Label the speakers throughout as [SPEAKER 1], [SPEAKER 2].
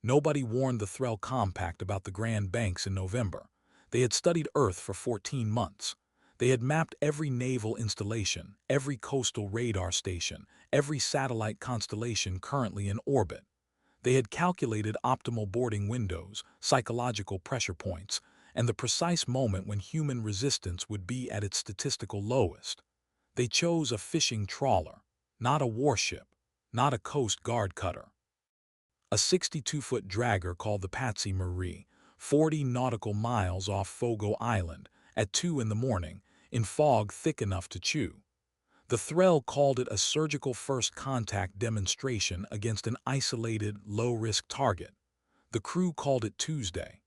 [SPEAKER 1] Nobody warned the Threll Compact about the Grand Banks in November. They had studied Earth for 14 months. They had mapped every naval installation, every coastal radar station, every satellite constellation currently in orbit. They had calculated optimal boarding windows, psychological pressure points, and the precise moment when human resistance would be at its statistical lowest. They chose a fishing trawler, not a warship, not a Coast Guard cutter. A 62-foot dragger called the Patsy Marie, 40 nautical miles off Fogo Island, at 2 in the morning, in fog thick enough to chew. The Threll called it a surgical first contact demonstration against an isolated, low-risk target. The crew called it Tuesday.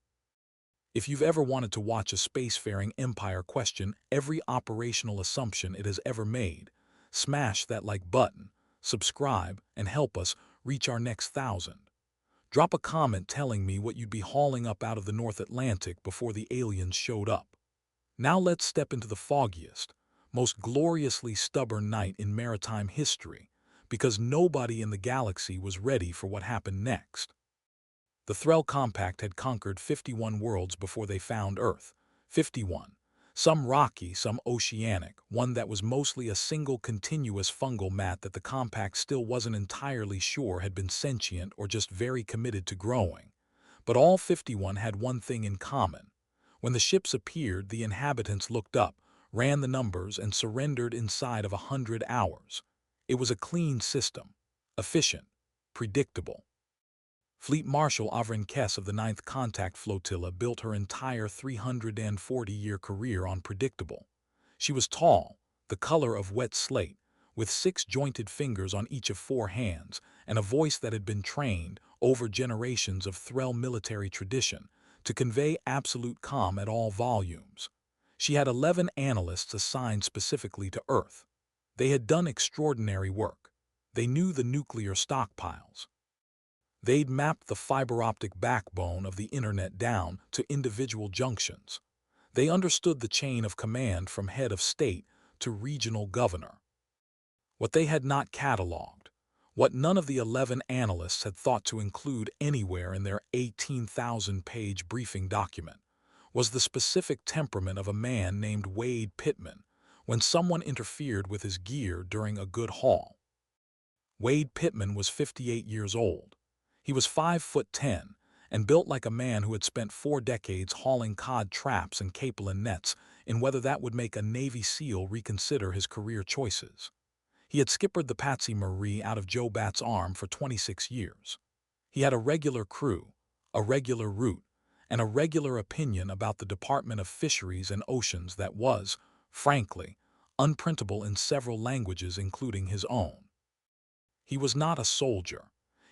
[SPEAKER 1] If you've ever wanted to watch a spacefaring empire question every operational assumption it has ever made, smash that like button, subscribe, and help us reach our next 1,000. Drop a comment telling me what you'd be hauling up out of the North Atlantic before the aliens showed up. Now let's step into the foggiest, most gloriously stubborn night in maritime history, because nobody in the galaxy was ready for what happened next. The Threll Compact had conquered 51 worlds before they found Earth. 51. Some rocky, some oceanic, one that was mostly a single continuous fungal mat that the Compact still wasn't entirely sure had been sentient or just very committed to growing. But all 51 had one thing in common. When the ships appeared, the inhabitants looked up, ran the numbers, and surrendered inside of 100 hours. It was a clean system, efficient, predictable. Fleet Marshal Avrin Kess of the 9th Contact Flotilla built her entire 340-year career on predictable. She was tall, the color of wet slate, with 6 jointed fingers on each of 4 hands, and a voice that had been trained, over generations of Threll military tradition, to convey absolute calm at all volumes. She had 11 analysts assigned specifically to Earth. They had done extraordinary work. They knew the nuclear stockpiles. They'd mapped the fiber-optic backbone of the internet down to individual junctions. They understood the chain of command from head of state to regional governor. What they had not cataloged, what none of the 11 analysts had thought to include anywhere in their 18,000-page briefing document, was the specific temperament of a man named Wade Pittman when someone interfered with his gear during a good haul. Wade Pittman was 58 years old. He was 5'10" and built like a man who had spent 4 decades hauling cod traps and capelin nets in whether that would make a Navy SEAL reconsider his career choices. He had skippered the Patsy Marie out of Joe Bat's arm for 26 years. He had a regular crew, a regular route, and a regular opinion about the Department of Fisheries and Oceans that was, frankly, unprintable in several languages including his own. He was not a soldier.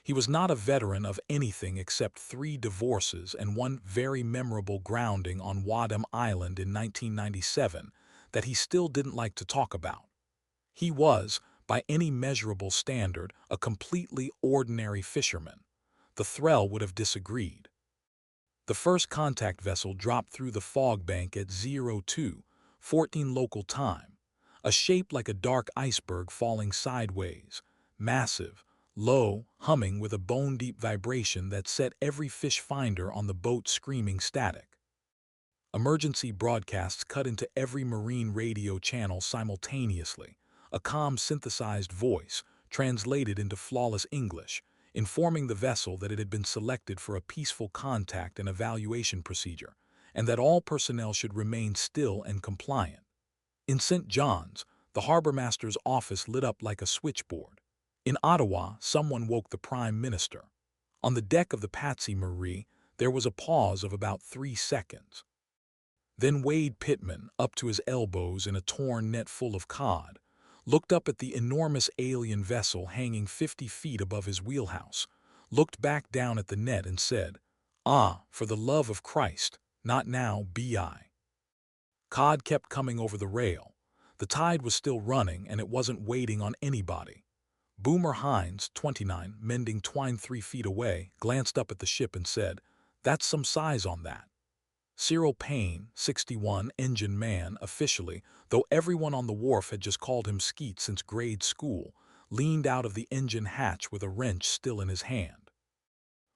[SPEAKER 1] He was not a veteran of anything except 3 divorces and one very memorable grounding on Wadham Island in 1997 that he still didn't like to talk about. He was, by any measurable standard, a completely ordinary fisherman. The Threll would have disagreed. The first contact vessel dropped through the fog bank at 02:14 local time, a shape like a dark iceberg falling sideways, massive, low, humming with a bone-deep vibration that set every fish finder on the boat screaming static. Emergency broadcasts cut into every marine radio channel simultaneously, a calm synthesized voice, translated into flawless English, informing the vessel that it had been selected for a peaceful contact and evaluation procedure, and that all personnel should remain still and compliant. In St. John's, the harbormaster's office lit up like a switchboard. In Ottawa, someone woke the Prime Minister. On the deck of the Patsy Marie, there was a pause of about 3 seconds. Then Wade Pittman, up to his elbows in a torn net full of cod, looked up at the enormous alien vessel hanging 50 feet above his wheelhouse, looked back down at the net and said, "Ah, for the love of Christ, not now, B.I." Cod kept coming over the rail. The tide was still running and it wasn't waiting on anybody. Boomer Hines, 29, mending twine 3 feet away, glanced up at the ship and said, "That's some size on that." Cyril Payne, 61, engine man, officially, though everyone on the wharf had just called him Skeet since grade school, leaned out of the engine hatch with a wrench still in his hand.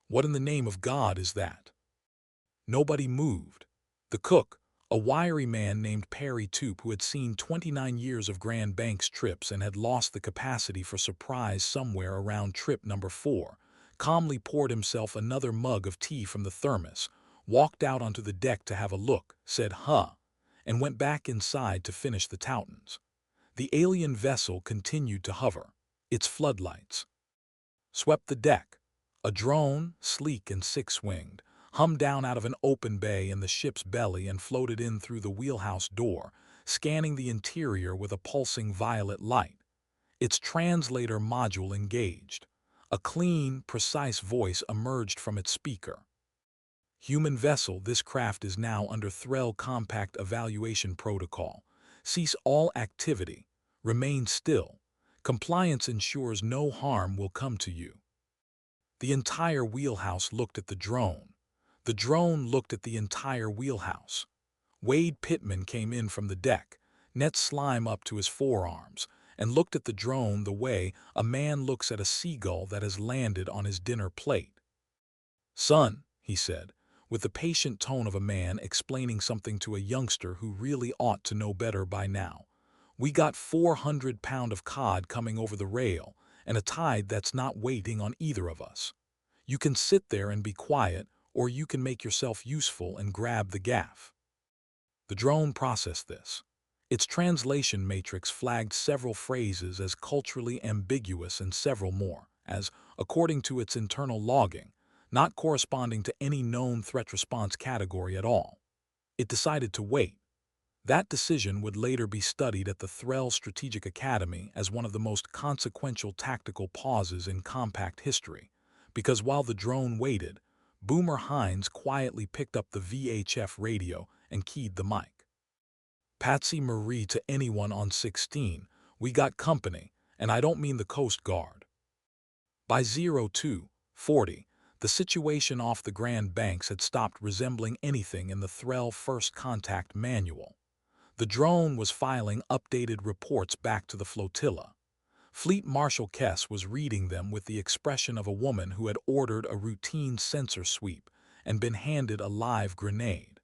[SPEAKER 1] What in the name of God is that? Nobody moved. The cook, a wiry man named Perry Toop who had seen 29 years of Grand Banks trips and had lost the capacity for surprise somewhere around trip number 4, calmly poured himself another mug of tea from the thermos, walked out onto the deck to have a look, said huh, and went back inside to finish the Toutons. The alien vessel continued to hover. Its floodlights swept the deck. A drone, sleek and six-winged, hummed down out of an open bay in the ship's belly and floated in through the wheelhouse door, scanning the interior with a pulsing violet light. Its translator module engaged. A clean, precise voice emerged from its speaker. Human vessel, this craft is now under Threll Compact Evaluation Protocol. Cease all activity. Remain still. Compliance ensures no harm will come to you. The entire wheelhouse looked at the drone. The drone looked at the entire wheelhouse. Wade Pittman came in from the deck, net slime up to his forearms, and looked at the drone the way a man looks at a seagull that has landed on his dinner plate. "Son," he said, with the patient tone of a man explaining something to a youngster who really ought to know better by now, "we got 400 pound of cod coming over the rail, and a tide that's not waiting on either of us. You can sit there and be quiet, or you can make yourself useful and grab the gaff." The drone processed this. Its translation matrix flagged several phrases as culturally ambiguous and several more as, according to its internal logging, not corresponding to any known threat response category at all. It decided to wait. That decision would later be studied at the Threll Strategic Academy as one of the most consequential tactical pauses in compact history, because while the drone waited, Boomer Hines quietly picked up the VHF radio and keyed the mic. "Patsy Marie to anyone on 16, we got company, and I don't mean the Coast Guard." By 02:40, the situation off the Grand Banks had stopped resembling anything in the Threll First Contact manual. The drone was filing updated reports back to the flotilla. Fleet Marshal Kess was reading them with the expression of a woman who had ordered a routine sensor sweep and been handed a live grenade.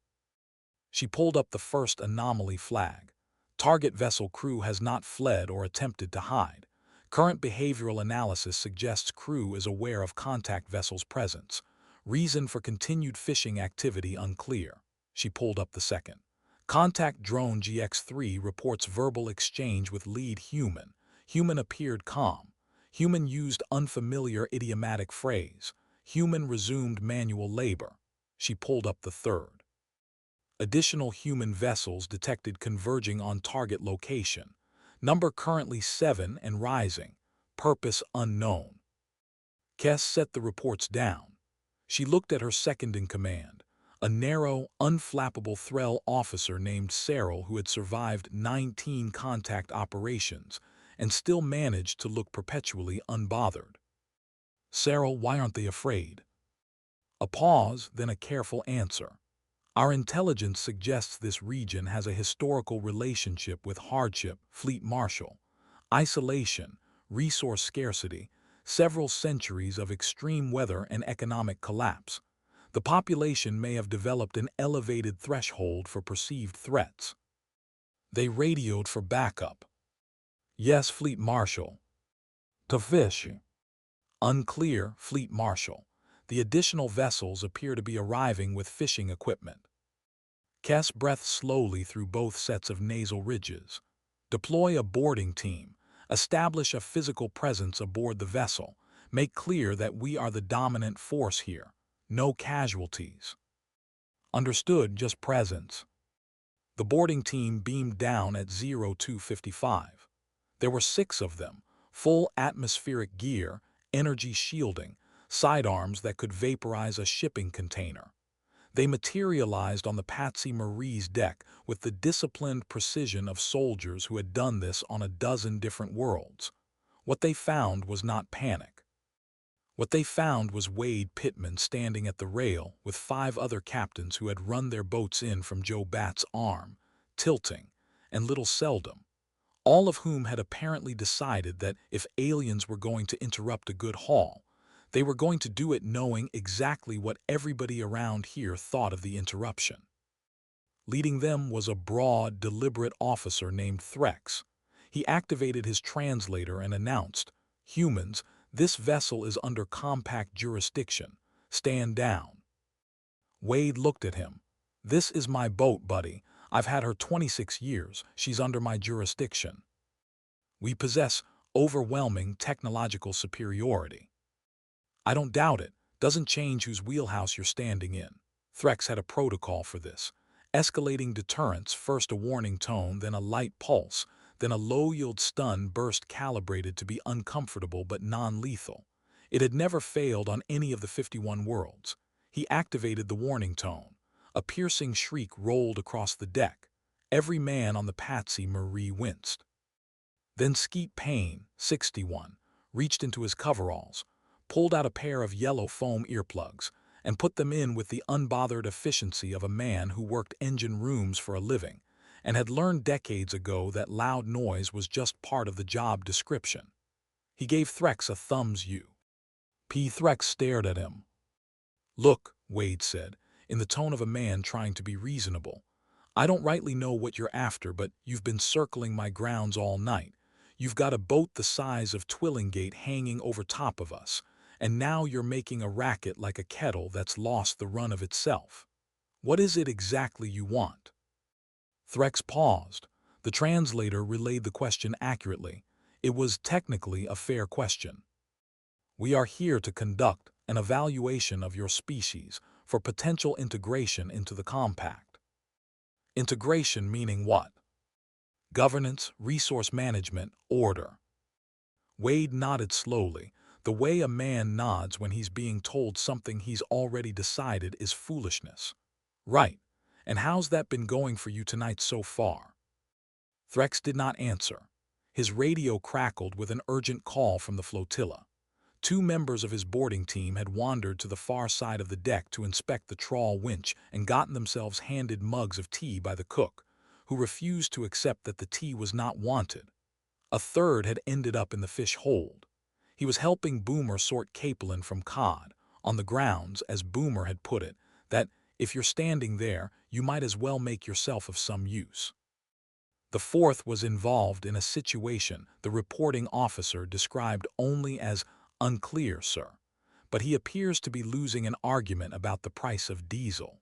[SPEAKER 1] She pulled up the first anomaly flag. Target vessel crew has not fled or attempted to hide. Current behavioral analysis suggests crew is aware of contact vessel's presence. Reason for continued fishing activity unclear. She pulled up the second. Contact drone GX3 reports verbal exchange with lead human. Human appeared calm. Human used unfamiliar idiomatic phrase. Human resumed manual labor. She pulled up the third. Additional human vessels detected converging on target location. Number currently 7 and rising. Purpose unknown. Kess set the reports down. She looked at her second-in-command, a narrow, unflappable Threll officer named Cyril who had survived 19 contact operations and still managed to look perpetually unbothered. "Cyril, why aren't they afraid?" A pause, then a careful answer. "Our intelligence suggests this region has a historical relationship with hardship, Fleet Marshal, isolation, resource scarcity, several centuries of extreme weather and economic collapse. The population may have developed an elevated threshold for perceived threats." They radioed for backup. "Yes, Fleet Marshal." "To fish." "Unclear, Fleet Marshal. The additional vessels appear to be arriving with fishing equipment." Kess breathed slowly through both sets of nasal ridges. "Deploy a boarding team. Establish a physical presence aboard the vessel. Make clear that we are the dominant force here. No casualties." "Understood, just presence." The boarding team beamed down at 02:55. There were 6 of them, full atmospheric gear, energy shielding, sidearms that could vaporize a shipping container. They materialized on the Patsy Marie's deck with the disciplined precision of soldiers who had done this on a dozen different worlds. What they found was not panic. What they found was Wade Pittman standing at the rail with 5 other captains who had run their boats in from Joe Batt's Arm, Tilting, and Little Seldom, all of whom had apparently decided that if aliens were going to interrupt a good haul, They were going to do it knowing exactly what everybody around here thought of the interruption. Leading them was a broad, deliberate officer named Threx. He activated his translator and announced, "Humans, this vessel is under compact jurisdiction. Stand down." Wade looked at him. "This is my boat, buddy. I've had her 26 years. She's under my jurisdiction. We possess overwhelming technological superiority." "I don't doubt it. Doesn't change whose wheelhouse you're standing in." Threx had a protocol for this. Escalating deterrence, first a warning tone, then a light pulse, then a low-yield stun burst calibrated to be uncomfortable but non-lethal. It had never failed on any of the 51 worlds. He activated the warning tone. A piercing shriek rolled across the deck. Every man on the Patsy Marie winced. Then Skeet Payne, 61, reached into his coveralls, pulled out a pair of yellow foam earplugs, and put them in with the unbothered efficiency of a man who worked engine rooms for a living and had learned decades ago that loud noise was just part of the job description. He gave Threx a thumbs U. Threx stared at him. "Look," Wade said, in the tone of a man trying to be reasonable, "I don't rightly know what you're after, but you've been circling my grounds all night. You've got a boat the size of Twillingate hanging over top of us, and now you're making a racket like a kettle that's lost the run of itself. What is it exactly you want?" Threx paused. The translator relayed the question accurately. It was technically a fair question. "We are here to conduct an evaluation of your species for potential integration into the compact." Integration meaning what? Governance, resource management, order. Wade nodded slowly, the way a man nods when he's being told something he's already decided is foolishness. "Right. And how's that been going for you tonight so far?" Threx did not answer. His radio crackled with an urgent call from the flotilla. 2 members of his boarding team had wandered to the far side of the deck to inspect the trawl winch and gotten themselves handed mugs of tea by the cook, who refused to accept that the tea was not wanted. A third had ended up in the fish hold. He was helping Boomer sort capelin from cod, on the grounds, as Boomer had put it, that if you're standing there, you might as well make yourself of some use. The fourth was involved in a situation the reporting officer described only as "unclear, sir," but he appears to be losing an argument about the price of diesel.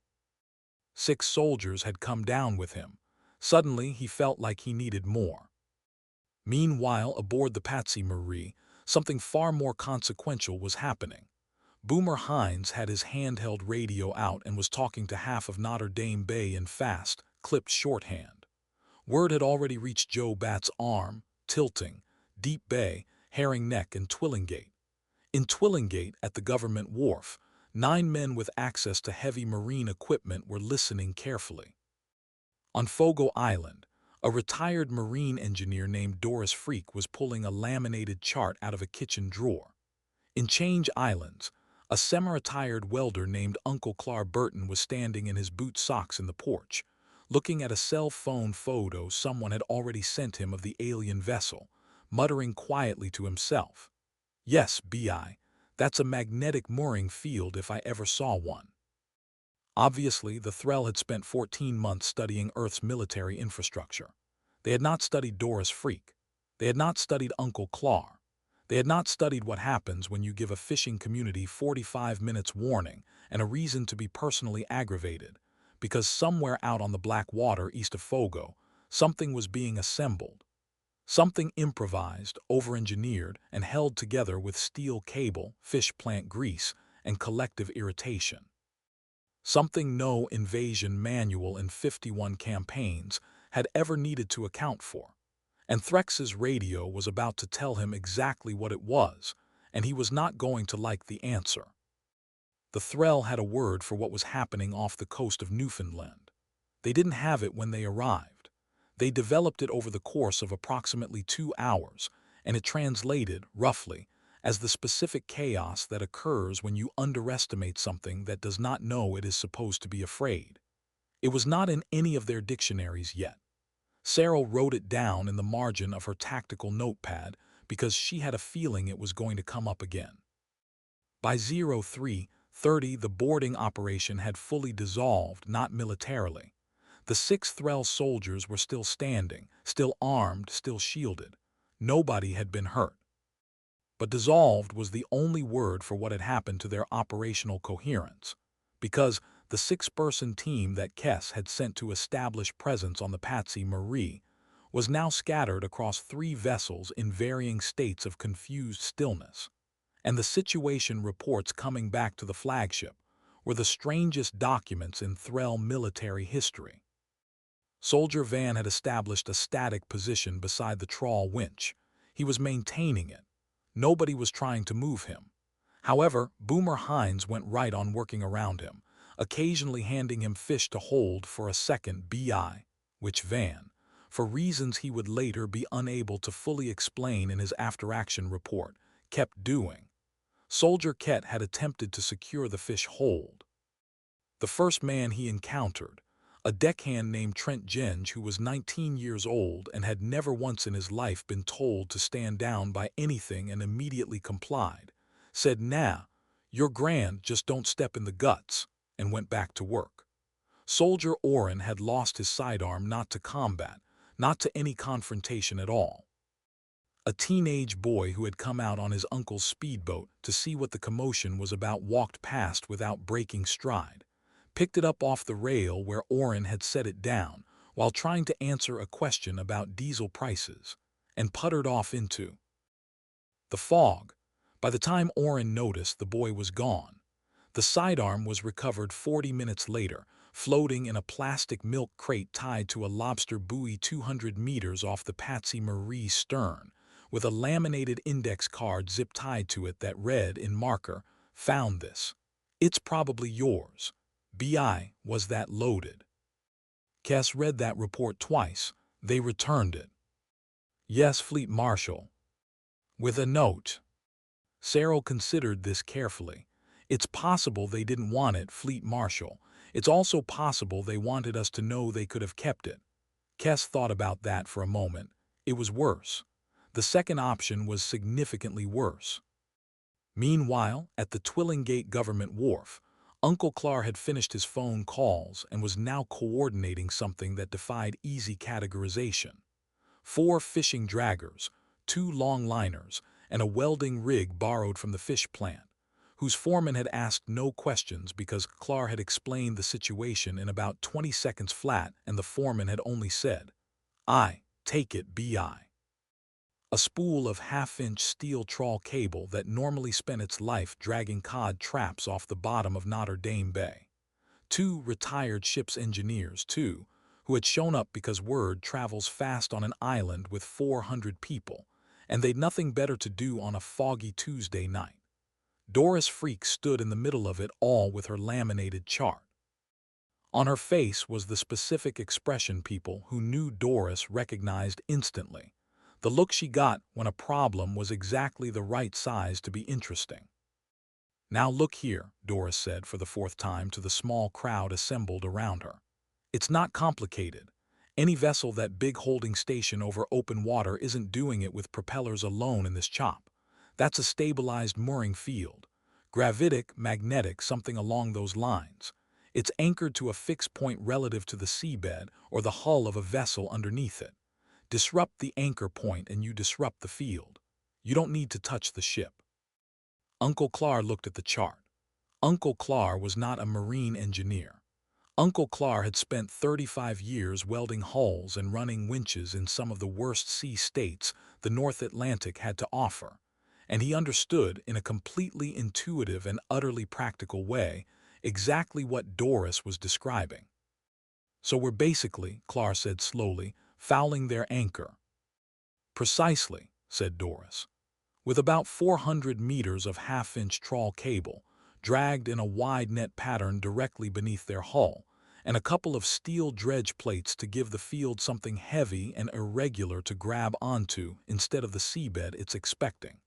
[SPEAKER 1] 6 soldiers had come down with him. Suddenly he felt like he needed more. Meanwhile, aboard the Patsy Marie, something far more consequential was happening. Boomer Hines had his handheld radio out and was talking to half of Notre Dame Bay in fast, clipped shorthand. Word had already reached Joe Bat's Arm, Tilting, Deep Bay, Herring Neck, and Twillingate. In Twillingate, at the government wharf, 9 men with access to heavy marine equipment were listening carefully. On Fogo Island, a retired marine engineer named Doris Freak was pulling a laminated chart out of a kitchen drawer. In Change Islands, a semi-retired welder named Uncle Clar Burton was standing in his boot socks in the porch, looking at a cell phone photo someone had already sent him of the alien vessel, muttering quietly to himself, "Yes, B.I., that's a magnetic mooring field if I ever saw one." Obviously, the Threll had spent 14 months studying Earth's military infrastructure. They had not studied Doris Freak. They had not studied Uncle Clar. They had not studied what happens when you give a fishing community 45 minutes warning and a reason to be personally aggravated, because somewhere out on the black water east of Fogo, something was being assembled. Something improvised, over-engineered, and held together with steel cable, fish plant grease, and collective irritation. Something no invasion manual in 51 campaigns had ever needed to account for. And Threx's radio was about to tell him exactly what it was, and he was not going to like the answer. The Threll had a word for what was happening off the coast of Newfoundland. They didn't have it when they arrived. They developed it over the course of approximately 2 hours, and it translated, roughly, as the specific chaos that occurs when you underestimate something that does not know it is supposed to be afraid. It was not in any of their dictionaries yet. Sarah wrote it down in the margin of her tactical notepad because she had a feeling it was going to come up again. By 03:30, the boarding operation had fully dissolved, not militarily. The 6 Threll soldiers were still standing, still armed, still shielded. Nobody had been hurt. But dissolved was the only word for what had happened to their operational coherence, because the 6-person team that Kess had sent to establish presence on the Patsy Marie was now scattered across 3 vessels in varying states of confused stillness. And the situation reports coming back to the flagship were the strangest documents in Threll military history. Soldier Van had established a static position beside the trawl winch. He was maintaining it. Nobody was trying to move him. However, Boomer Hines went right on working around him, occasionally handing him fish to hold for a second BI, which Van, for reasons he would later be unable to fully explain in his after-action report, kept doing. Soldier Ket had attempted to secure the fish hold. The first man he encountered, a deckhand named Trent Genge, who was 19 years old and had never once in his life been told to stand down by anything and immediately complied, said, "Nah, you're grand, just don't step in the guts," and went back to work. Soldier Oren had lost his sidearm not to combat, not to any confrontation at all. A teenage boy who had come out on his uncle's speedboat to see what the commotion was about walked past without breaking stride, picked it up off the rail where Oren had set it down while trying to answer a question about diesel prices, and puttered off into the fog. By the time Oren noticed, the boy was gone. The sidearm was recovered 40 minutes later, floating in a plastic milk crate tied to a lobster buoy 200 meters off the Patsy Marie's stern, with a laminated index card zip-tied to it that read in marker, "Found this. It's probably yours. BI, was that loaded?" Kess read that report twice. They returned it. "Yes, Fleet Marshal." With a note. Cyril considered this carefully. "It's possible they didn't want it, Fleet Marshal. It's also possible they wanted us to know they could have kept it." Kess thought about that for a moment. It was worse. The second option was significantly worse. Meanwhile, at the Twillingate government wharf, Uncle Clar had finished his phone calls and was now coordinating something that defied easy categorization. 4 fishing draggers, 2 long liners, and a welding rig borrowed from the fish plant, whose foreman had asked no questions because Clar had explained the situation in about 20 seconds flat and the foreman had only said, "I take it BI." A spool of half-inch steel trawl cable that normally spent its life dragging cod traps off the bottom of Notre Dame Bay. 2 retired ship's engineers, too, who had shown up because word travels fast on an island with 400 people, and they'd nothing better to do on a foggy Tuesday night. Doris Freak stood in the middle of it all with her laminated chart. On her face was the specific expression people who knew Doris recognized instantly. The look she got when a problem was exactly the right size to be interesting. "Now look here," Doris said for the 4th time to the small crowd assembled around her. "It's not complicated. Any vessel that big holding station over open water isn't doing it with propellers alone in this chop. That's a stabilized mooring field. Gravitic, magnetic, something along those lines. It's anchored to a fixed point relative to the seabed or the hull of a vessel underneath it. Disrupt the anchor point and you disrupt the field. You don't need to touch the ship." Uncle Clar looked at the chart. Uncle Clar was not a marine engineer. Uncle Clar had spent 35 years welding hulls and running winches in some of the worst sea states the North Atlantic had to offer, and he understood in a completely intuitive and utterly practical way exactly what Doris was describing. "So we're basically," Clar said slowly, "fouling their anchor." "Precisely," said Doris. "With about 400 meters of half-inch trawl cable, dragged in a wide net pattern directly beneath their hull, and a couple of steel dredge plates to give the field something heavy and irregular to grab onto instead of the seabed it's expecting."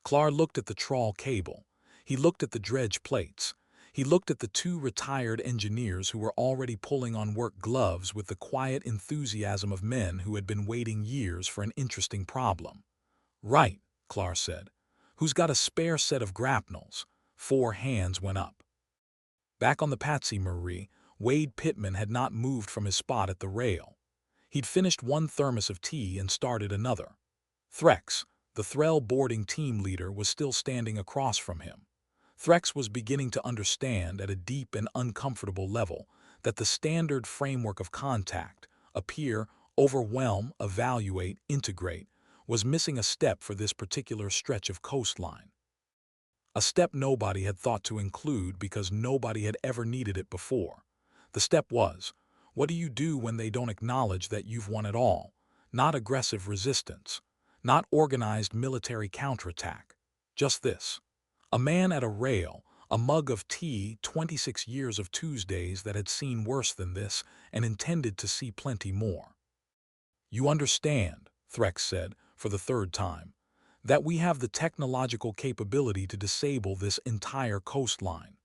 [SPEAKER 1] Clar looked at the trawl cable. He looked at the dredge plates. He looked at the 2 retired engineers who were already pulling on work gloves with the quiet enthusiasm of men who had been waiting years for an interesting problem. "Right," Clar said. Who's got a spare set of grapnels? 4 hands went up. Back on the Patsy Marie, Wade Pittman had not moved from his spot at the rail. He'd finished one thermos of tea and started another. Threx, the Threll boarding team leader, was still standing across from him. Threx was beginning to understand at a deep and uncomfortable level that the standard framework of contact, appear, overwhelm, evaluate, integrate, was missing a step for this particular stretch of coastline. A step nobody had thought to include because nobody had ever needed it before. The step was, what do you do when they don't acknowledge that you've won it all? Not aggressive resistance, not organized military counterattack. Just this. A man at a rail, a mug of tea, 26 years of Tuesdays that had seen worse than this and intended to see plenty more. You understand, Threx said, for the third time, that we have the technological capability to disable this entire coastline.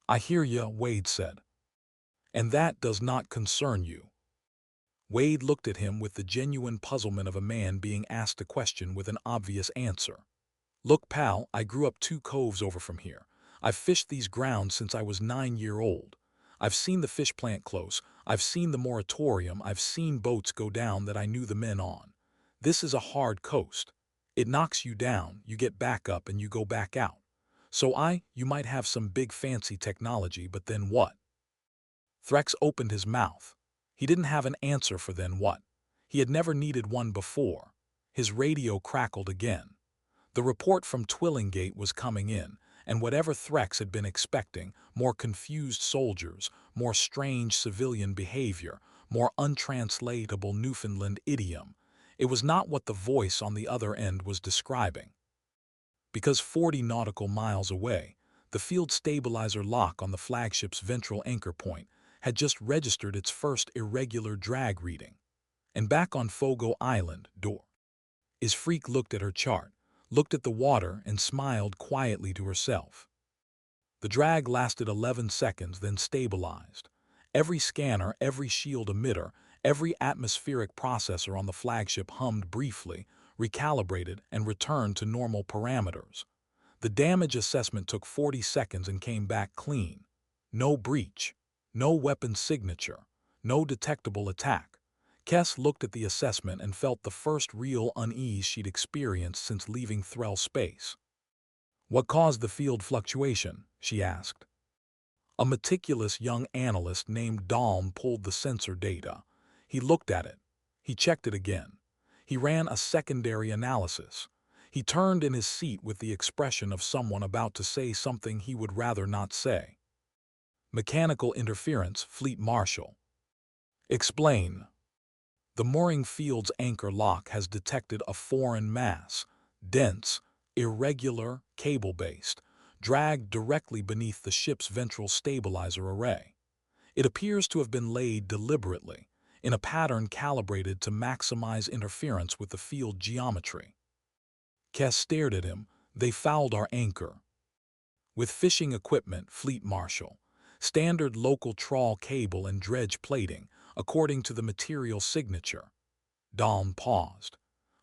[SPEAKER 1] I hear ya, Wade said. And that does not concern you. Wade looked at him with the genuine puzzlement of a man being asked a question with an obvious answer. Look, pal, I grew up 2 coves over from here. I've fished these grounds since I was 9-year-old. I've seen the fish plant close. I've seen the moratorium. I've seen boats go down that I knew the men on. This is a hard coast. It knocks you down, you get back up, and you go back out. So you might have some big fancy technology, but then what? Threx opened his mouth. He didn't have an answer for then what. He had never needed one before. His radio crackled again. The report from Twillingate was coming in, and whatever Threx had been expecting, more confused soldiers, more strange civilian behavior, more untranslatable Newfoundland idiom, it was not what the voice on the other end was describing. Because 40 nautical miles away, the field stabilizer lock on the flagship's ventral anchor point had just registered its first irregular drag reading. And back on Fogo Island, his freak looked at her chart, looked at the water, and smiled quietly to herself. The drag lasted 11 seconds, then stabilized. Every scanner, every shield emitter, every atmospheric processor on the flagship hummed briefly, recalibrated, and returned to normal parameters. The damage assessment took 40 seconds and came back clean. No breach, no weapon signature, no detectable attack. Kess looked at the assessment and felt the first real unease she'd experienced since leaving Threll space. What caused the field fluctuation? She asked. A meticulous young analyst named Dalm pulled the sensor data. He looked at it. He checked it again. He ran a secondary analysis. He turned in his seat with the expression of someone about to say something he would rather not say. Mechanical interference, Fleet Marshal. Explain. The mooring field's anchor lock has detected a foreign mass, dense, irregular, cable-based, dragged directly beneath the ship's ventral stabilizer array. It appears to have been laid deliberately, in a pattern calibrated to maximize interference with the field geometry. Kess stared at him. They fouled our anchor. With fishing equipment, Fleet Marshal. Standard local trawl cable and dredge plating, according to the material signature. Dalm paused.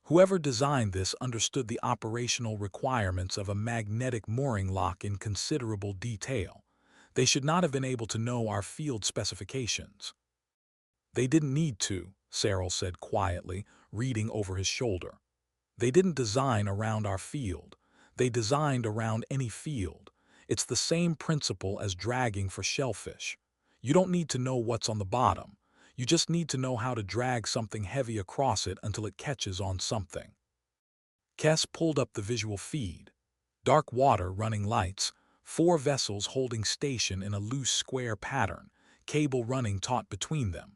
[SPEAKER 1] Whoever designed this understood the operational requirements of a magnetic mooring lock in considerable detail. They should not have been able to know our field specifications. They didn't need to, Cyril said quietly, reading over his shoulder. They didn't design around our field. They designed around any field. It's the same principle as dragging for shellfish. You don't need to know what's on the bottom. You just need to know how to drag something heavy across it until it catches on something. Kess pulled up the visual feed. Dark water, running lights, 4 vessels holding station in a loose square pattern, cable running taut between them.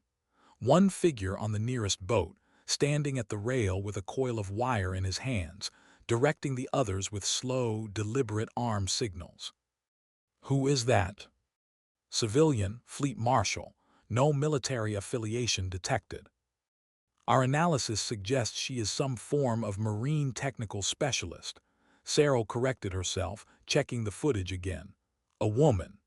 [SPEAKER 1] One figure on the nearest boat, standing at the rail with a coil of wire in his hands, directing the others with slow, deliberate arm signals. Who is that? Civilian, Fleet Marshal. No military affiliation detected. Our analysis suggests she is some form of marine technical specialist. Cyril corrected herself, checking the footage again. A woman.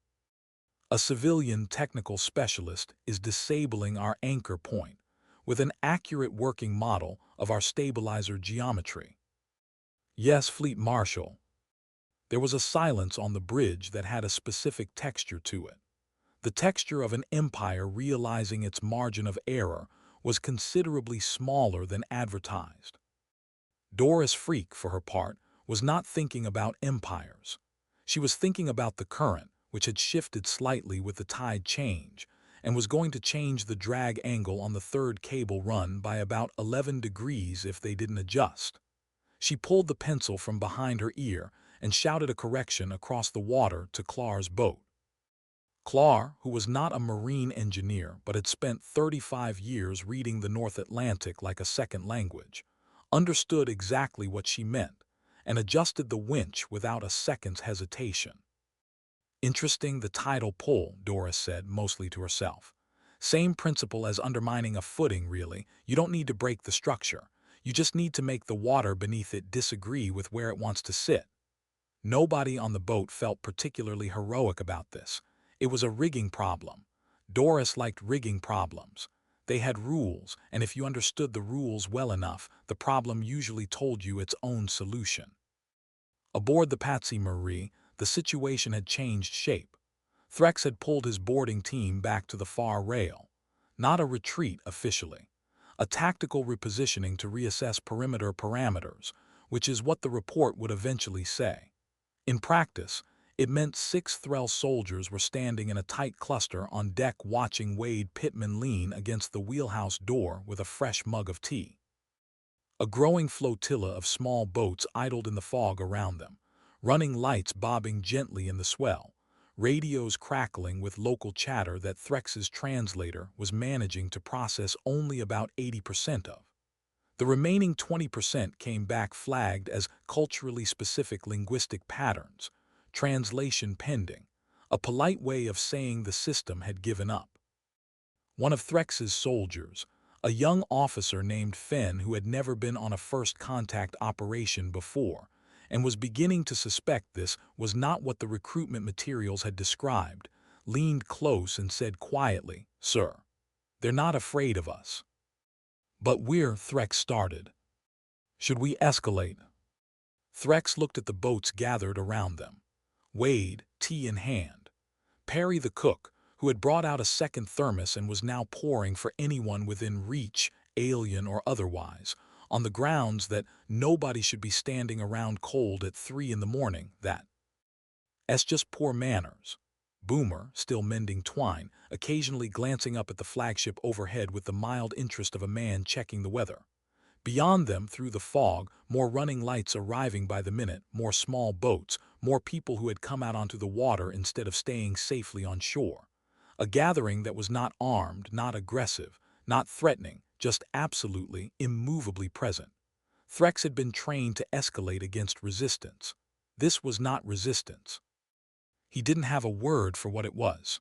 [SPEAKER 1] A civilian technical specialist is disabling our anchor point with an accurate working model of our stabilizer geometry. Yes, Fleet Marshal. There was a silence on the bridge that had a specific texture to it. The texture of an empire realizing its margin of error was considerably smaller than advertised. Doris Freak, for her part, was not thinking about empires. She was thinking about the current, which had shifted slightly with the tide change, and was going to change the drag angle on the third cable run by about 11 degrees if they didn't adjust. She pulled the pencil from behind her ear and shouted a correction across the water to Clar's boat. Clar, who was not a marine engineer but had spent 35 years reading the North Atlantic like a second language, understood exactly what she meant and adjusted the winch without a second's hesitation. Interesting, the tidal pull, Doris said, mostly to herself. Same principle as undermining a footing, really. You don't need to break the structure. You just need to make the water beneath it disagree with where it wants to sit. Nobody on the boat felt particularly heroic about this. It was a rigging problem. Doris liked rigging problems. They had rules, and if you understood the rules well enough, the problem usually told you its own solution. Aboard the Patsy Marie, the situation had changed shape. Threx had pulled his boarding team back to the far rail. Not a retreat officially. A tactical repositioning to reassess perimeter parameters, which is what the report would eventually say. In practice, it meant 6 Thrall soldiers were standing in a tight cluster on deck watching Wade Pittman lean against the wheelhouse door with a fresh mug of tea. A growing flotilla of small boats idled in the fog around them, running lights bobbing gently in the swell, radios crackling with local chatter that Threx's translator was managing to process only about 80% of. The remaining 20% came back flagged as culturally specific linguistic patterns, translation pending, a polite way of saying the system had given up. One of Threx's soldiers, a young officer named Fenn who had never been on a first contact operation before, and was beginning to suspect this was not what the recruitment materials had described, leaned close and said quietly, "Sir, they're not afraid of us." "But we're," Threx started. "Should we escalate?" Threx looked at the boats gathered around them. Wade, tea in hand. Perry the cook, who had brought out a second thermos and was now pouring for anyone within reach, alien or otherwise, on the grounds that nobody should be standing around cold at 3 in the morning, that's just poor manners. Boomer, still mending twine, occasionally glancing up at the flagship overhead with the mild interest of a man checking the weather. Beyond them, through the fog, more running lights arriving by the minute, more small boats, more people who had come out onto the water instead of staying safely on shore. A gathering that was not armed, not aggressive, not threatening, just absolutely, immovably present. Threx had been trained to escalate against resistance. This was not resistance. He didn't have a word for what it was.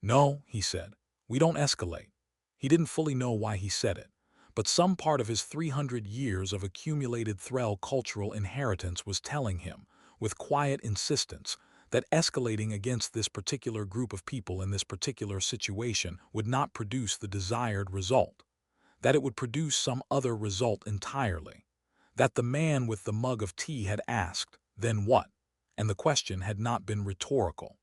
[SPEAKER 1] "No," he said, "we don't escalate." He didn't fully know why he said it, but some part of his 300 years of accumulated Thrall cultural inheritance was telling him, with quiet insistence, that escalating against this particular group of people in this particular situation would not produce the desired result, that it would produce some other result entirely, that the man with the mug of tea had asked, "Then what?" and the question had not been rhetorical.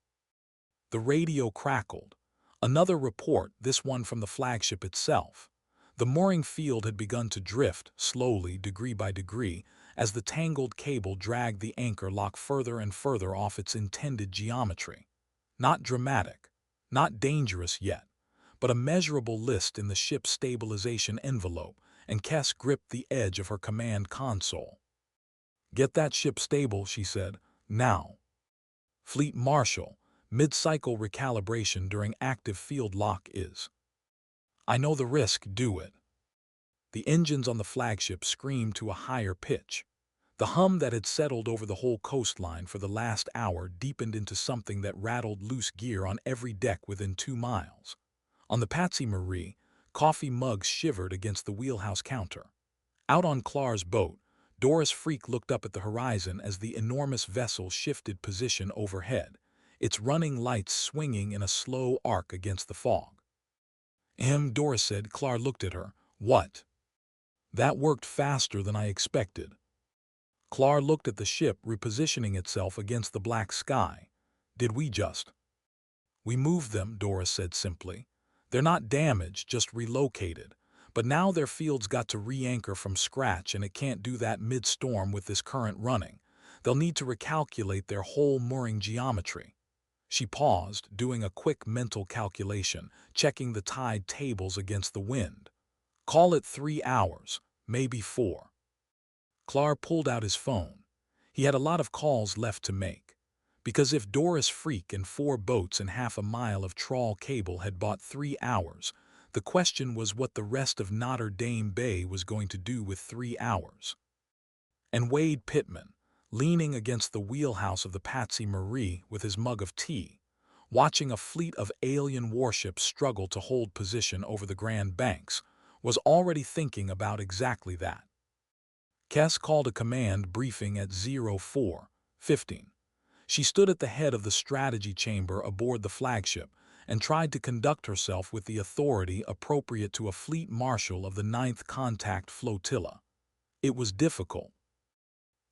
[SPEAKER 1] The radio crackled. Another report, this one from the flagship itself. The mooring field had begun to drift, slowly, degree by degree, as the tangled cable dragged the anchor lock further and further off its intended geometry. Not dramatic, not dangerous yet, but a measurable list in the ship's stabilization envelope, and Kess gripped the edge of her command console. "Get that ship stable," she said. "Now." Fleet Marshal, mid-cycle recalibration during active field lock is. "I know the risk, do it." The engines on the flagship screamed to a higher pitch. The hum that had settled over the whole coastline for the last hour deepened into something that rattled loose gear on every deck within 2 miles. On the Patsy Marie, coffee mugs shivered against the wheelhouse counter. Out on Clar's boat, Doris Freak looked up at the horizon as the enormous vessel shifted position overhead, its running lights swinging in a slow arc against the fog. Doris said. Clar looked at her. "What?" "That worked faster than I expected." Clar looked at the ship repositioning itself against the black sky. Did we just? We moved them, Doris said simply. They're not damaged, just relocated. But now their field's got to re-anchor from scratch, and it can't do that mid-storm with this current running. They'll need to recalculate their whole mooring geometry. She paused, doing a quick mental calculation, checking the tide tables against the wind. Call it 3 hours, maybe 4. Clar pulled out his phone. He had a lot of calls left to make. Because if Doris Freak and 4 boats and half a mile of trawl cable had bought 3 hours, the question was what the rest of Notre Dame Bay was going to do with 3 hours. And Wade Pittman, leaning against the wheelhouse of the Patsy Marie with his mug of tea, watching a fleet of alien warships struggle to hold position over the Grand Banks, was already thinking about exactly that. Kess called a command briefing at 04:15. She stood at the head of the strategy chamber aboard the flagship and tried to conduct herself with the authority appropriate to a fleet marshal of the 9th Contact Flotilla. It was difficult.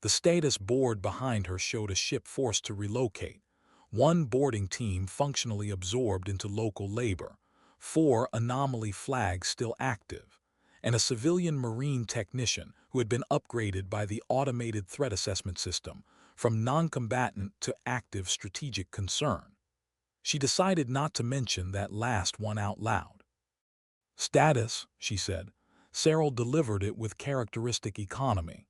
[SPEAKER 1] The status board behind her showed a ship forced to relocate, 1 boarding team functionally absorbed into local labor, 4 anomaly flags still active, and a civilian marine technician who had been upgraded by the automated threat assessment system from non-combatant to active strategic concern. She decided not to mention that last one out loud. Status, she said. Cyril delivered it with characteristic economy.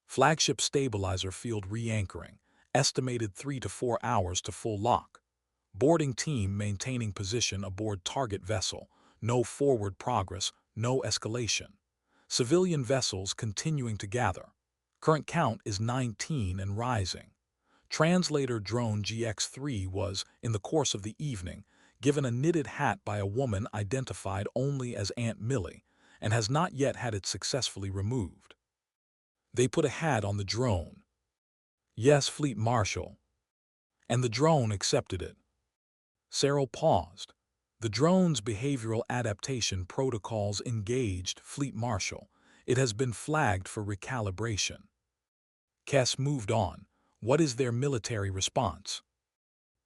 [SPEAKER 1] Flagship stabilizer field re-anchoring, estimated 3 to 4 hours to full lock. Boarding team maintaining position aboard target vessel, no forward progress, no escalation. Civilian vessels continuing to gather. Current count is 19 and rising. Translator drone GX3 was, in the course of the evening, given a knitted hat by a woman identified only as Aunt Millie, and has not yet had it successfully removed. They put a hat on the drone. Yes, Fleet Marshal. And the drone accepted it. Cyril paused. The drone's behavioral adaptation protocols engaged, Fleet Marshal. It has been flagged for recalibration. Kess moved on. What is their military response?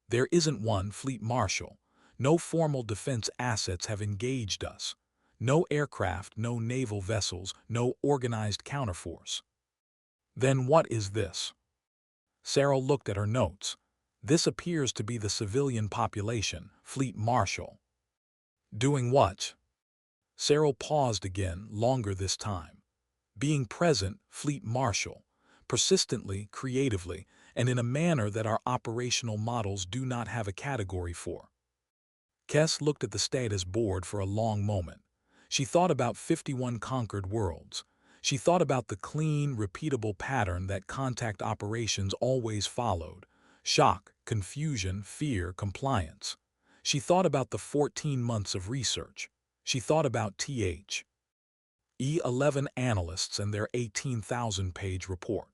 [SPEAKER 1] There isn't one, Fleet Marshal. No formal defense assets have engaged us. No aircraft, no naval vessels, no organized counterforce. Then what is this? Cyril looked at her notes. This appears to be the civilian population, Fleet Marshal. Doing what? Cyril paused again, longer this time. Being present, Fleet Marshal. Persistently, creatively, and in a manner that our operational models do not have a category for. Kess looked at the status board for a long moment. She thought about 51 conquered worlds. She thought about the clean, repeatable pattern that contact operations always followed. Shock, confusion, fear, compliance. She thought about the 14 months of research. She thought about E11 analysts and their 18,000-page report.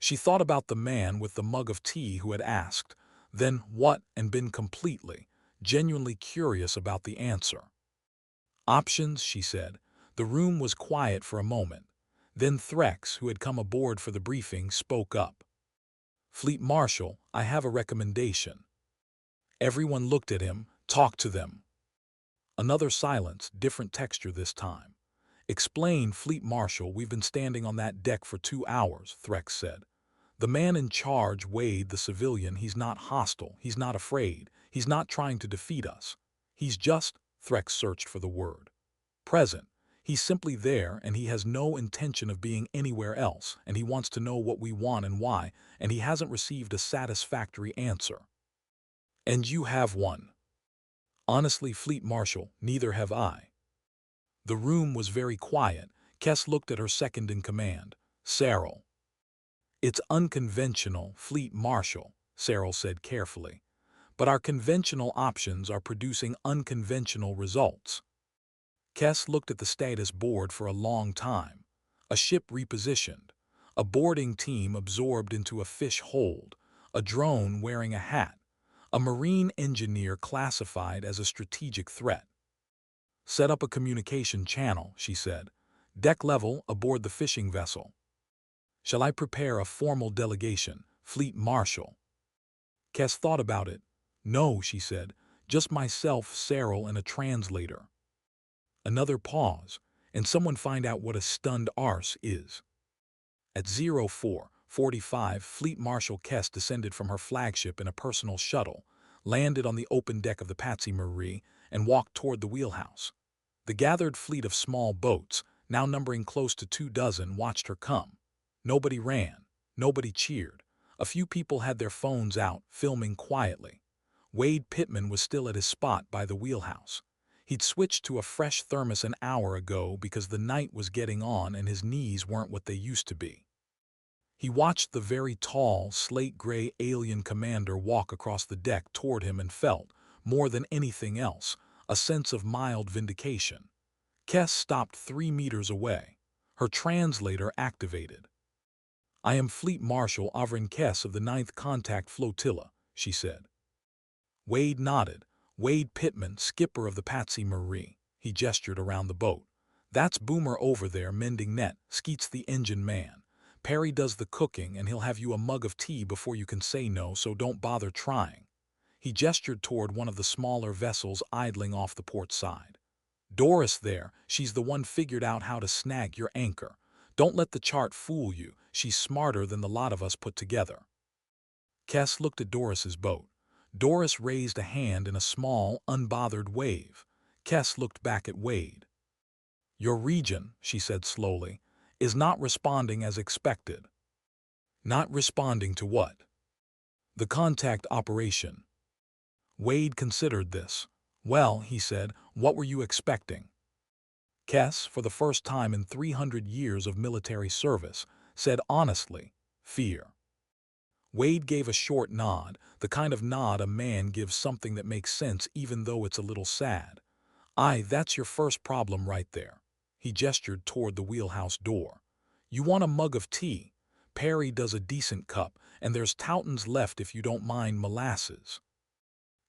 [SPEAKER 1] She thought about the man with the mug of tea who had asked, then what, and been completely, genuinely curious about the answer. Options, she said. The room was quiet for a moment. Then Threx, who had come aboard for the briefing, spoke up. Fleet Marshal, I have a recommendation. Everyone looked at him, talked to them. Another silence, different texture this time. Explain, Fleet Marshal, we've been standing on that deck for 2 hours, Threx said. The man in charge, Wade, the civilian, he's not hostile, he's not afraid, he's not trying to defeat us. He's just, Threx searched for the word, present. He's simply there, and he has no intention of being anywhere else, and he wants to know what we want and why, and he hasn't received a satisfactory answer. And you have one. Honestly, Fleet Marshal, neither have I. The room was very quiet. Kess looked at her second-in-command, Cyril. It's unconventional, Fleet Marshal, Cyril said carefully. But our conventional options are producing unconventional results. Kess looked at the status board for a long time. A ship repositioned. A boarding team absorbed into a fish hold. A drone wearing a hat. A marine engineer classified as a strategic threat. Set up a communication channel, she said. Deck level aboard the fishing vessel. Shall I prepare a formal delegation, Fleet Marshal? Kes thought about it. No, she said, just myself, Cyril, and a translator. Another pause, and someone find out what a stunned arse is. At 04:45, Fleet Marshal Kes descended from her flagship in a personal shuttle, landed on the open deck of the Patsy Marie, and walked toward the wheelhouse. The gathered fleet of small boats, now numbering close to 24, watched her come. Nobody ran. Nobody cheered. A few people had their phones out, filming quietly. Wade Pittman was still at his spot by the wheelhouse. He'd switched to a fresh thermos an hour ago because the night was getting on and his knees weren't what they used to be. He watched the very tall, slate-gray alien commander walk across the deck toward him and felt, more than anything else, a sense of mild vindication. Kes stopped 3 meters away. Her translator activated. "I am Fleet Marshal Avrin Kes of the 9th Contact Flotilla," she said. Wade nodded. Wade Pittman, skipper of the Patsy Marie. He gestured around the boat. "That's Boomer over there mending net, Skeet's the engine man. Perry does the cooking and he'll have you a mug of tea before you can say no, so don't bother trying." He gestured toward one of the smaller vessels idling off the port side. "Doris there, she's the one figured out how to snag your anchor. Don't let the chart fool you, she's smarter than the lot of us put together." Kes looked at Doris's boat. Doris raised a hand in a small, unbothered wave. Kes looked back at Wade. "Your region," she said slowly, "is not responding as expected." "Not responding to what?" "The contact operation." Wade considered this. "Well," he said, "what were you expecting?" Kes, for the first time in 300 years of military service, said honestly, "Fear." Wade gave a short nod, the kind of nod a man gives something that makes sense even though it's a little sad. "Aye, that's your first problem right there." He gestured toward the wheelhouse door. "You want a mug of tea? Perry does a decent cup, and there's Towton's left if you don't mind molasses."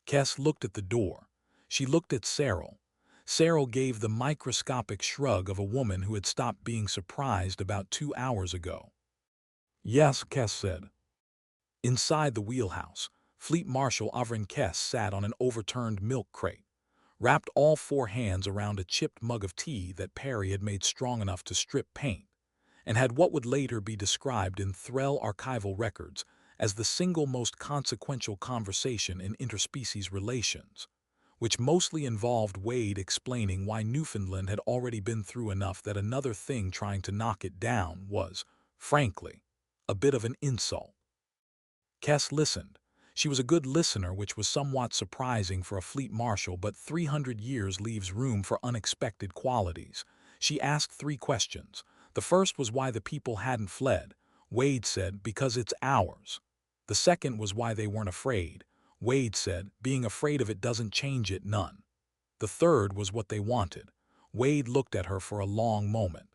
[SPEAKER 1] Kes looked at the door. She looked at Cyril. Cyril gave the microscopic shrug of a woman who had stopped being surprised about 2 hours ago. "Yes," Kes said. Inside the wheelhouse, Fleet Marshal Avrin Kes sat on an overturned milk crate, wrapped all 4 hands around a chipped mug of tea that Perry had made strong enough to strip paint, and had what would later be described in Threll archival records as the single most consequential conversation in interspecies relations, which mostly involved Wade explaining why Newfoundland had already been through enough that another thing trying to knock it down was, frankly, a bit of an insult. Kes listened. She was a good listener, which was somewhat surprising for a fleet marshal, but 300 years leaves room for unexpected qualities. She asked 3 questions. The first was why the people hadn't fled. Wade said, "Because it's ours." The second was why they weren't afraid. Wade said, "Being afraid of it doesn't change it none." The third was what they wanted. Wade looked at her for a long moment.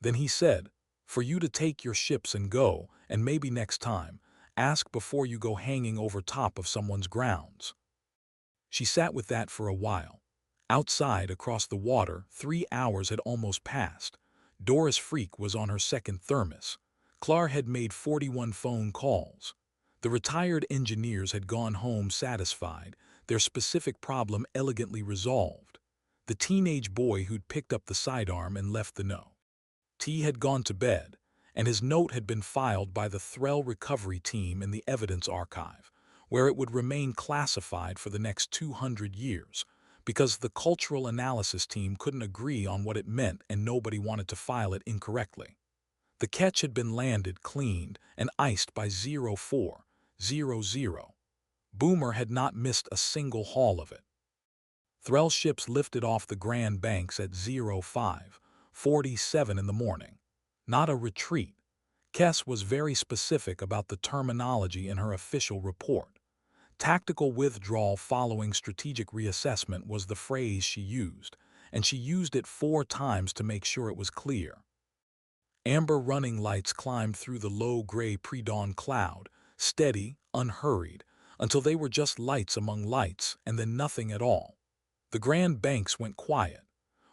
[SPEAKER 1] Then he said, "For you to take your ships and go, and maybe next time, ask before you go hanging over top of someone's grounds." She sat with that for a while. Outside, across the water, 3 hours had almost passed. Doris Freak was on her second thermos. Clar had made 41 phone calls. The retired engineers had gone home satisfied, their specific problem elegantly resolved. The teenage boy who'd picked up the sidearm and left the note. T had gone to bed, and his note had been filed by the Threll recovery team in the evidence archive, where it would remain classified for the next 200 years, because the cultural analysis team couldn't agree on what it meant and nobody wanted to file it incorrectly. The catch had been landed, cleaned, and iced by 04:00. Boomer had not missed a single haul of it. Threll ships lifted off the Grand Banks at 05:47 in the morning. Not a retreat. Kes was very specific about the terminology in her official report. Tactical withdrawal following strategic reassessment was the phrase she used, and she used it 4 times to make sure it was clear. Amber running lights climbed through the low gray pre-dawn cloud, steady, unhurried, until they were just lights among lights and then nothing at all. The Grand Banks went quiet.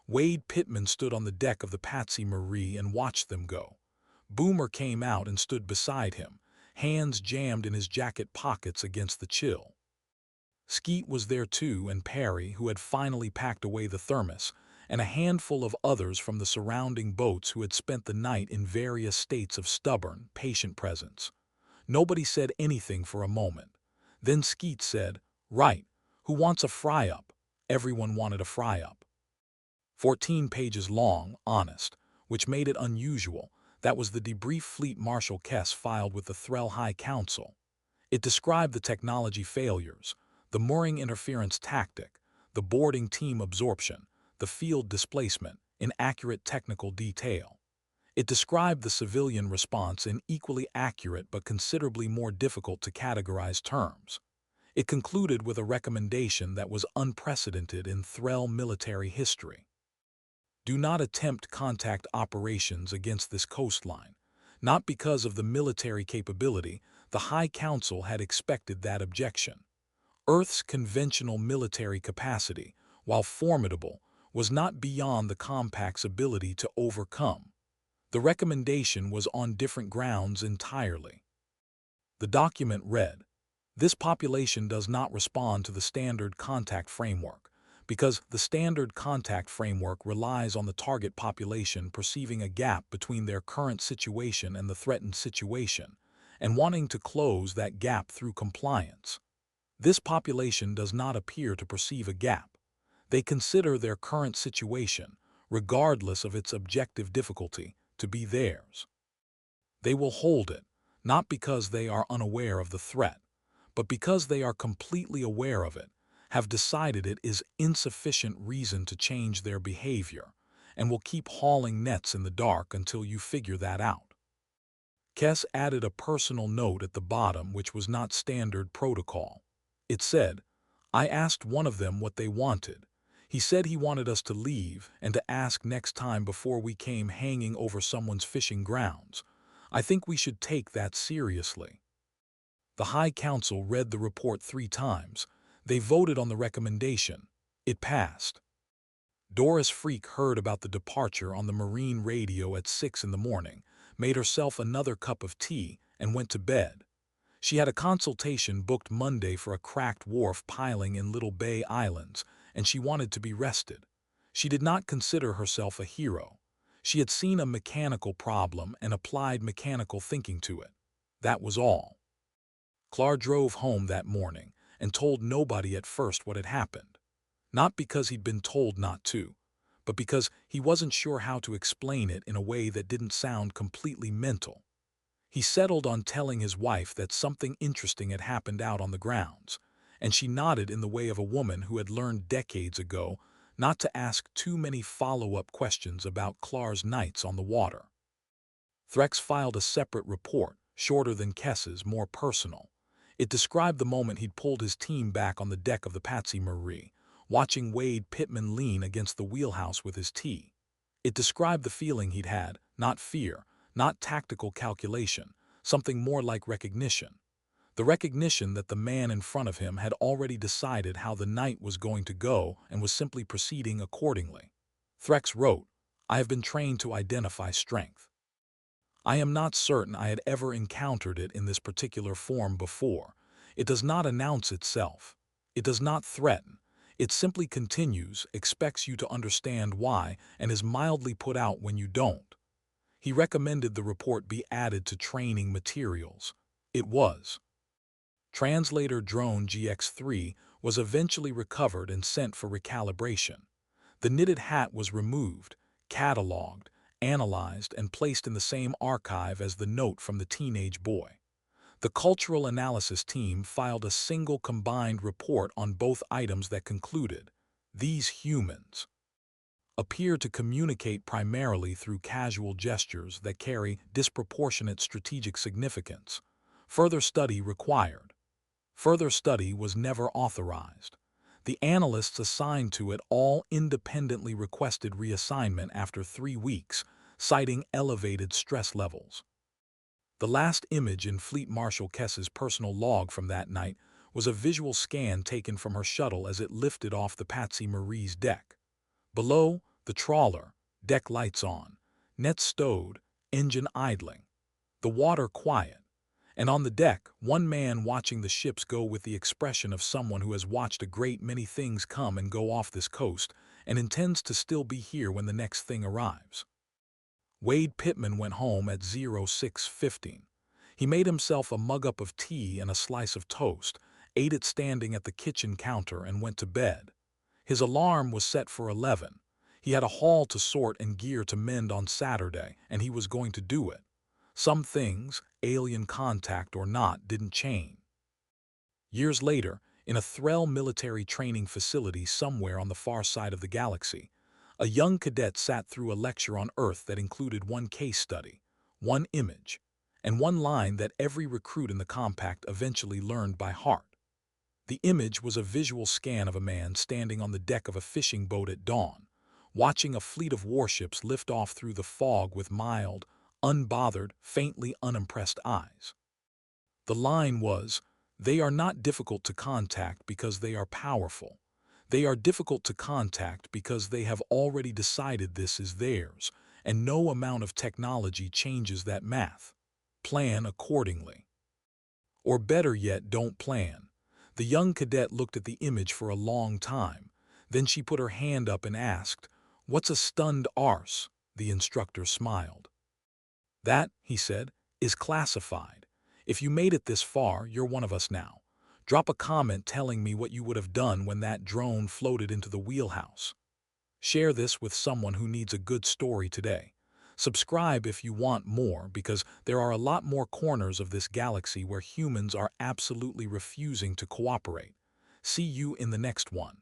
[SPEAKER 1] Wade Pittman stood on the deck of the Patsy Marie and watched them go. Boomer came out and stood beside him, hands jammed in his jacket pockets against the chill. Skeet was there too, and Perry, who had finally packed away the thermos, and a handful of others from the surrounding boats who had spent the night in various states of stubborn, patient presence. Nobody said anything for a moment. Then Skeet said, "Right, who wants a fry-up?" Everyone wanted a fry-up. 14 pages long, honest, which made it unusual. That was the debrief Fleet Marshal Kess filed with the Threll High Council. It described the technology failures, the mooring interference tactic, the boarding team absorption, the field displacement, in accurate technical detail. It described the civilian response in equally accurate but considerably more difficult to categorize terms. It concluded with a recommendation that was unprecedented in Threll military history. Do not attempt contact operations against this coastline. Not because of the military capability, the High Council had expected that objection. Earth's conventional military capacity, while formidable, was not beyond the compact's ability to overcome. The recommendation was on different grounds entirely. The document read, "This population does not respond to the standard contact framework, because the standard contact framework relies on the target population perceiving a gap between their current situation and the threatened situation, and wanting to close that gap through compliance. This population does not appear to perceive a gap. They consider their current situation, regardless of its objective difficulty, to be theirs. They will hold it, not because they are unaware of the threat, but because they are completely aware of it, have decided it is insufficient reason to change their behavior, and will keep hauling nets in the dark until you figure that out." Kess added a personal note at the bottom which was not standard protocol. It said, "I asked one of them what they wanted. He said he wanted us to leave and to ask next time before we came hanging over someone's fishing grounds. I think we should take that seriously." The High Council read the report 3 times. They voted on the recommendation. It passed. Doris Freak heard about the departure on the marine radio at 6 in the morning, made herself another cup of tea, and went to bed. She had a consultation booked Monday for a cracked wharf piling in Little Bay Islands, and she wanted to be rested. She did not consider herself a hero. She had seen a mechanical problem and applied mechanical thinking to it. That was all. Clark drove home that morning and told nobody at first what had happened. Not because he'd been told not to, but because he wasn't sure how to explain it in a way that didn't sound completely mental. He settled on telling his wife that something interesting had happened out on the grounds, and she nodded in the way of a woman who had learned decades ago not to ask too many follow-up questions about Clark's nights on the water. Threx filed a separate report, shorter than Kess's, more personal. It described the moment he'd pulled his team back on the deck of the Patsy Marie, watching Wade Pittman lean against the wheelhouse with his tea. It described the feeling he'd had, not fear, not tactical calculation, something more like recognition. The recognition that the man in front of him had already decided how the night was going to go and was simply proceeding accordingly. Threx wrote, "I have been trained to identify strength. I am not certain I had ever encountered it in this particular form before. It does not announce itself. It does not threaten. It simply continues, expects you to understand why, and is mildly put out when you don't." He recommended the report be added to training materials. It was. Translator drone GX3 was eventually recovered and sent for recalibration. The knitted hat was removed, cataloged, analyzed, and placed in the same archive as the note from the teenage boy. The cultural analysis team filed a single combined report on both items that concluded, "These humans appear to communicate primarily through casual gestures that carry disproportionate strategic significance. Further study required." Further study was never authorized. The analysts assigned to it all independently requested reassignment after 3 weeks, citing elevated stress levels. The last image in Fleet Marshal Kess's personal log from that night was a visual scan taken from her shuttle as it lifted off the Patsy Marie's deck. Below, the trawler, deck lights on, nets stowed, engine idling, the water quiet, and on the deck, one man watching the ships go with the expression of someone who has watched a great many things come and go off this coast and intends to still be here when the next thing arrives. Wade Pittman went home at 06:15. He made himself a mug-up of tea and a slice of toast, ate it standing at the kitchen counter, and went to bed. His alarm was set for 11. He had a haul to sort and gear to mend on Saturday, and he was going to do it. Some things, alien contact or not, didn't change. Years later, in a Threll military training facility somewhere on the far side of the galaxy, a young cadet sat through a lecture on Earth that included one case study, one image, and one line that every recruit in the compact eventually learned by heart. The image was a visual scan of a man standing on the deck of a fishing boat at dawn, watching a fleet of warships lift off through the fog with mild, unbothered, faintly unimpressed eyes. The line was, "They are not difficult to contact because they are powerful. They are difficult to contact because they have already decided this is theirs, and no amount of technology changes that math. Plan accordingly. Or better yet, don't plan." The young cadet looked at the image for a long time. Then she put her hand up and asked, "What's a stunned arse?" The instructor smiled. "That," he said, "is classified. If you made it this far, you're one of us now. Drop a comment telling me what you would have done when that drone floated into the wheelhouse. Share this with someone who needs a good story today. Subscribe if you want more, because there are a lot more corners of this galaxy where humans are absolutely refusing to cooperate. See you in the next one.